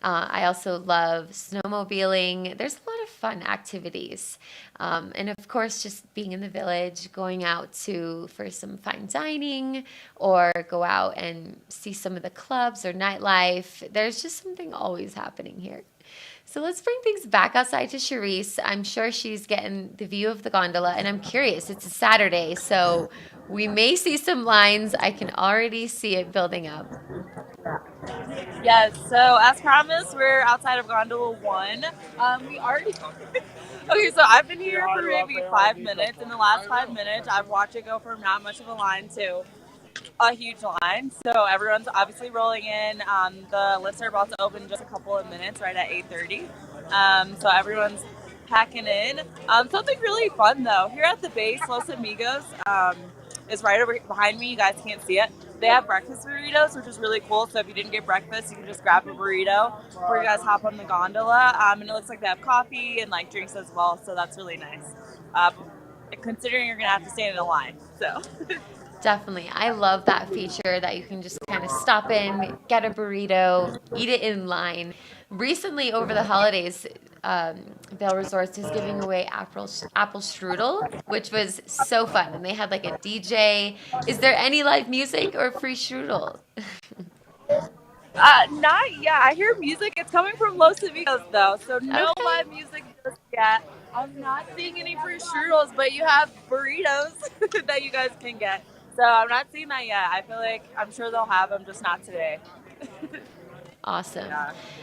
I also love snowmobiling. There's a lot of fun activities. And of course, just being in the village, going out for some fine dining, or go out and see some of the clubs or nightlife. There's just something always happening here. So let's bring things back outside to Charisse. I'm sure she's getting the view of the gondola, and I'm curious. It's a Saturday, so we may see some lines. I can already see it building up. Yes, so as promised, we're outside of Gondola 1. We already... Okay, so I've been here for maybe 5 minutes. In the last 5 minutes, I've watched it go from not much of a line to a huge line. So everyone's obviously rolling in. The lifts are about to open in just a couple of minutes, right at 8:30. So everyone's packing in. Something really fun though. Here at the base, Los Amigos is right over behind me. You guys can't see it. They have breakfast burritos, which is really cool. So if you didn't get breakfast, you can just grab a burrito before you guys hop on the gondola. And it looks like they have coffee and like drinks as well. So that's really nice. Considering you're gonna have to stand in a line. So. Definitely. I love that feature that you can just kind of stop in, get a burrito, eat it in line. Recently, over the holidays, Vail Resorts is giving away apple strudel, which was so fun. And they had like a DJ. Is there any live music or free strudel? Not yet. I hear music. It's coming from Los Amigos though, so no live music just yet. I'm not seeing any free strudels, but you have burritos that you guys can get. So I'm not seeing that yet. I feel like I'm sure they'll have them, just not today. Awesome.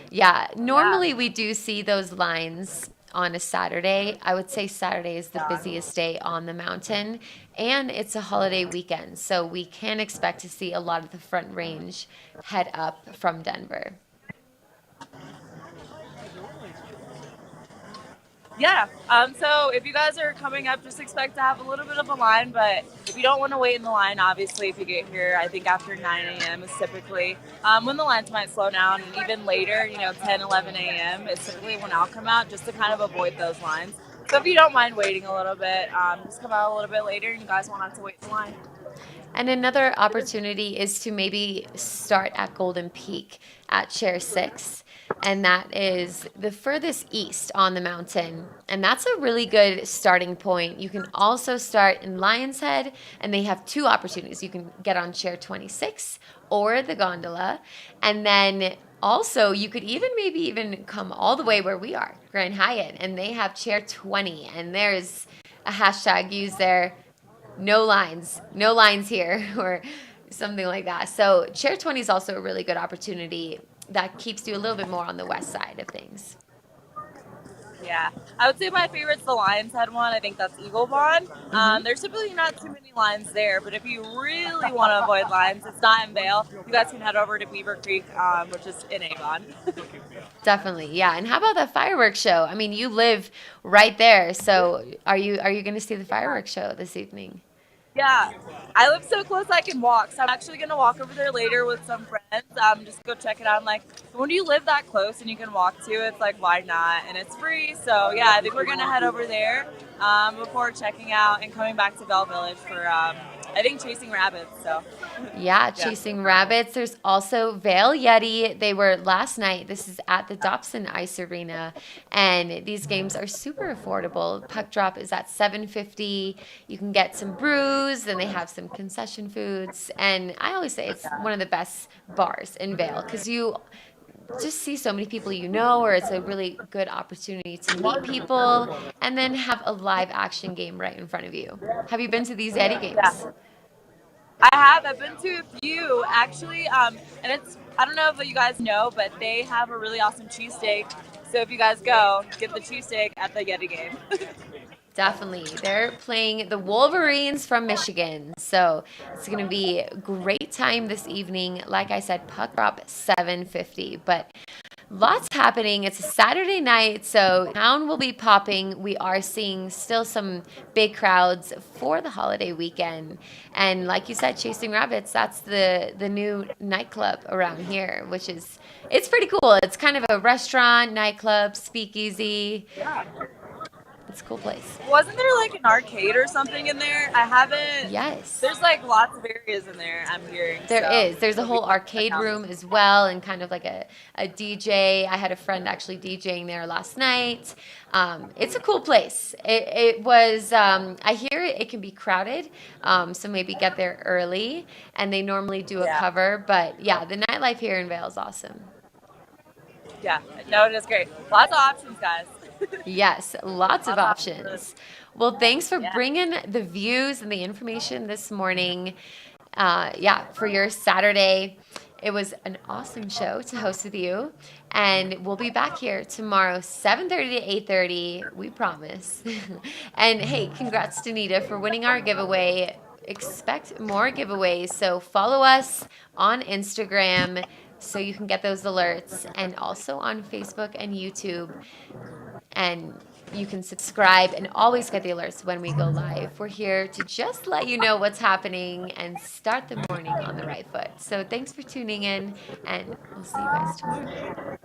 Yeah. Normally we do see those lines on a Saturday. I would say Saturday is the busiest day on the mountain, and it's a holiday weekend. So we can expect to see a lot of the Front Range head up from Denver. Yeah. So if you guys are coming up, just expect to have a little bit of a line. But if you don't want to wait in the line, obviously, if you get here, I think after 9 a.m. is typically when the lines might slow down. And even later, 10, 11 a.m. is typically when I'll come out just to kind of avoid those lines. So if you don't mind waiting a little bit, just come out a little bit later and you guys won't have to wait in line. And another opportunity is to maybe start at Golden Peak at Chair 6. And that is the furthest east on the mountain. And that's a really good starting point. You can also start in Lion's Head, and they have two opportunities. You can get on Chair 26 or the gondola. And then also, you could maybe even come all the way where we are, Grand Hyatt, and they have Chair 20. And there's a hashtag used there. No lines here, or something like that. So Chair 20 is also a really good opportunity that keeps you a little bit more on the west side of things. Yeah, I would say my favorite's the Lion's Head one. I think that's Eagle Bond. There's typically not too many lines there, but if you really want to avoid lines, it's not in Vail. You guys can head over to Beaver Creek, which is in Avon. Definitely, yeah. And how about the fireworks show? I mean, you live right there, so are you going to see the fireworks show this evening? Yeah, I live so close I can walk. So I'm actually going to walk over there later with some friends. Just go check it out. I'm like, when you live that close and you can walk to, it's like, why not? And it's free. So yeah, I think we're going to head over there before checking out and coming back to Vail Village for, I think, chasing rabbits. So yeah, chasing rabbits. There's also Vail Yeti. They were last night. This is at the Dobson Ice Arena, and these games are super affordable. Puck drop is at $7.50. You can get some brews, and they have some concession foods. And I always say it's one of the best bars in Vail because you just see so many people or it's a really good opportunity to meet people and then have a live action game right in front of you. Have you been to these Yeti games? Yeah. I have. I've been to a few actually, and I don't know if you guys know, but they have a really awesome cheesesteak. So if you guys go, get the cheesesteak at the Yeti game. Definitely. They're playing the Wolverines from Michigan. So it's going to be a great time this evening. Like I said, puck drop $7.50. But lots happening. It's a Saturday night, so town will be popping. We are seeing still some big crowds for the holiday weekend. And like you said, Chasing Rabbits, that's the new nightclub around here, it's pretty cool. It's kind of a restaurant, nightclub, speakeasy. Yeah. It's a cool place. Wasn't there like an arcade or something in there? I haven't. Yes. There's like lots of areas in there, I'm hearing. There is. There's a whole arcade room as well, and kind of like a DJ. I had a friend actually DJing there last night. It's a cool place. It was, I hear it can be crowded, so maybe get there early, and they normally do a cover. But yeah, the nightlife here in Vail is awesome. Yeah, no, it is great. Lots of options, guys. Yes, lots of options. Well, thanks for bringing the views and the information this morning. For your Saturday. It was an awesome show to host with you. And we'll be back here tomorrow, 7:30 to 8:30. We promise. And hey, congrats to Nita for winning our giveaway. Expect more giveaways. So follow us on Instagram so you can get those alerts, and also on Facebook and YouTube. And You can subscribe and always get the alerts when we go live. We're here to just let you know what's happening and start the morning on the right foot. So thanks for tuning in, and we'll see you guys tomorrow.